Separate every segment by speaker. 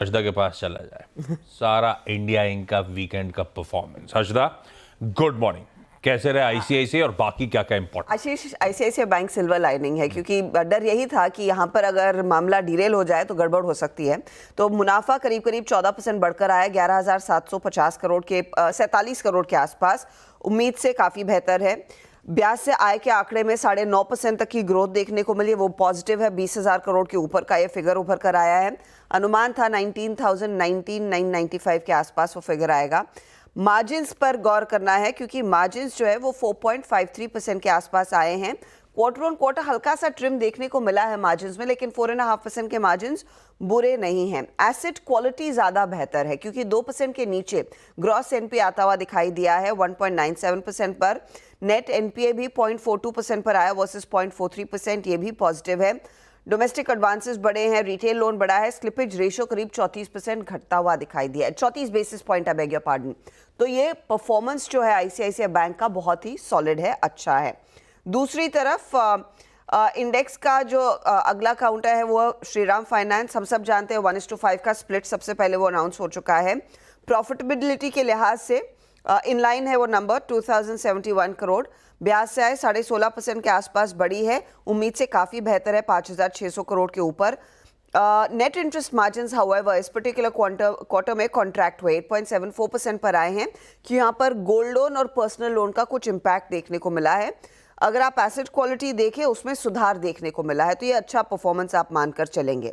Speaker 1: हर्षदा के पास चला जाए। सारा इंडिया इंक का वीकेंड का परफॉर्मेंस। Harshada, good morning. कैसे रहे आईसीआईसीआई और बाकी क्या क्या इंपॉर्टेंट?
Speaker 2: आशीष, आईसीआईसीआई बैंक सिल्वर लाइनिंग है, क्योंकि डर यही था कि यहाँ पर अगर मामला डिरेल हो जाए तो गड़बड़ हो सकती है। तो मुनाफा करीब करीब 14% बढ़कर आया, 11,750 करोड़ के 47 करोड़ के आसपास। उम्मीद से काफ़ी बेहतर है। ब्याज से आय के आंकड़े में 9.5% तक की ग्रोथ देखने को मिली, वो पॉजिटिव है। 20,000 करोड़ के ऊपर का ये फिगर उभर कर आया है। अनुमान था 19,995 के आसपास वो फिगर आएगा। मार्जिन्स पर गौर करना है, क्योंकि मार्जिन्स जो है वो 4.53% के आसपास आए हैं। क्वार्टर ऑन क्वार्टर हल्का सा ट्रिम देखने को मिला है मार्जिन्स में, लेकिन 4.5% के मार्जिन्स बुरे नहीं हैं। एसेट क्वालिटी ज़्यादा बेहतर है, क्योंकि 2% के नीचे ग्रॉस एनपीए आता हुआ दिखाई दिया है 1.97% पर। नेट एनपीए भी 0.42% पर आया वर्सेस 0.43%, ये भी पॉजिटिव है। डोमेस्टिक एडवांसेस बढ़े हैं, रिटेल लोन बढ़ा है। स्लिपेज रेशो करीब 34% घटता हुआ दिखाई दिया है, 34 basis point, I beg your pardon. तो ये परफॉर्मेंस जो है आईसीआईसीआई बैंक का बहुत ही सॉलिड है, अच्छा है। दूसरी तरफ इंडेक्स का जो अगला काउंटर है वो श्रीराम फाइनेंस। हम सब जानते हैं 1:5 का स्प्लिट सबसे पहले वो अनाउंस हो चुका है। प्रॉफिटेबिलिटी के लिहाज से इनलाइन है वो नंबर 2071 करोड़। ब्याज से आए 16.5% के आसपास बढ़ी है, उम्मीद से काफ़ी बेहतर है, 5,600 करोड़ के ऊपर। नेट इंटरेस्ट मार्जिन्स हाउएवर इस पर्टिकुलर क्वार्टर में कॉन्ट्रैक्ट हुए 8.74% पर आए हैं, कि यहाँ पर गोल्ड लोन और पर्सनल लोन का कुछ इम्पैक्ट देखने को मिला है। अगर आप एसेट क्वालिटी देखें उसमें सुधार देखने को मिला है, तो ये अच्छा परफॉर्मेंस आप मानकर चलेंगे।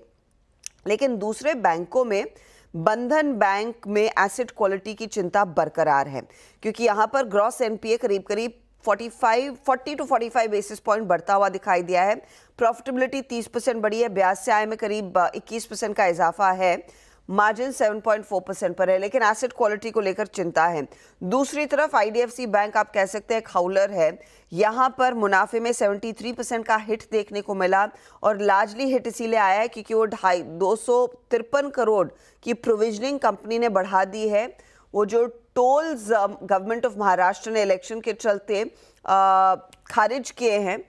Speaker 2: लेकिन दूसरे बैंकों में, बंधन बैंक में एसेट क्वालिटी की चिंता बरकरार है, क्योंकि यहाँ पर ग्रॉस एनपीए करीब करीब 40 to 45 बेसिस पॉइंट बढ़ता हुआ दिखाई दिया है। प्रॉफिटेबिलिटी 30% बढ़ी है, ब्याज से आय में करीब 21% का इजाफा है। मार्जिन 7.4% पर है, लेकिन एसेट क्वालिटी को लेकर चिंता है। दूसरी तरफ आईडीएफसी बैंक आप कह सकते हैं खाउलर है। यहाँ पर मुनाफे में 73% का हिट देखने को मिला, और लार्जली हिट इसीलिए आया है क्योंकि वो 253 करोड़ की प्रोविजनिंग कंपनी ने बढ़ा दी है। वो जो टोल्स गवर्नमेंट ऑफ महाराष्ट्र ने इलेक्शन के चलते खारिज किए हैं,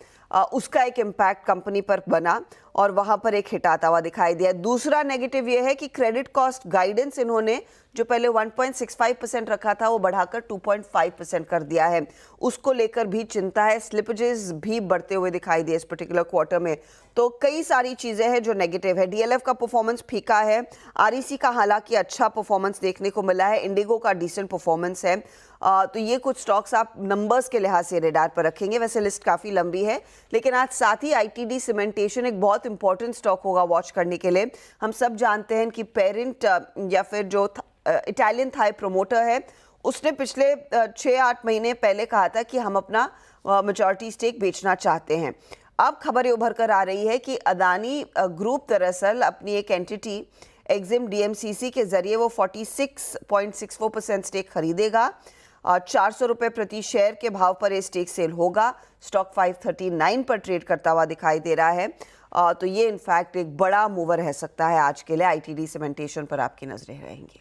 Speaker 2: उसका एक इम्पैक्ट कंपनी पर बना और वहां पर एक हिट आता हुआ दिखाई दिया। दूसरा नेगेटिव ये है कि क्रेडिट कॉस्ट गाइडेंस इन्होंने जो पहले 1.65% रखा था वो बढ़ाकर 2.5% कर दिया है, उसको लेकर भी चिंता है। स्लिपेजेस भी बढ़ते हुए दिखाई दिए इस पर्टिकुलर क्वार्टर में। तो कई सारी चीज़ें हैं जो नेगेटिव है। डीएलएफ का परफॉर्मेंस फीका है, आरईसी का हालांकि अच्छा परफॉर्मेंस देखने को मिला है, इंडिगो का डिसेंट परफॉर्मेंस है। तो ये कुछ स्टॉक्स आप नंबर्स के लिहाज से रेडार पर रखेंगे। वैसे लिस्ट काफ़ी लंबी है, लेकिन आज साथ ही आईटीडी सीमेंटेशन एक बहुत इंपॉर्टेंट स्टॉक होगा वॉच करने के लिए। हम सब जानते हैं कि पेरेंट या फिर जो इटालियन थाई प्रमोटर है, उसने पिछले 6-8 महीने पहले कहा था कि हम अपना मेजॉरिटी स्टेक बेचना चाहते हैं। अब खबरें उभर कर आ रही है कि अदानी ग्रुप दरअसल अपनी एक एंटिटी एक्जिम डीएमसीसी के जरिए वो 46.64% स्टेक खरीदेगा। 400 रुपये प्रति शेयर के भाव पर ये स्टेक सेल होगा। स्टॉक 539 पर ट्रेड करता हुआ दिखाई दे रहा है। तो ये इनफैक्ट एक बड़ा मूवर रह सकता है आज के लिए। आईटीडी सीमेंटेशन पर आपकी नजरें रहेंगी।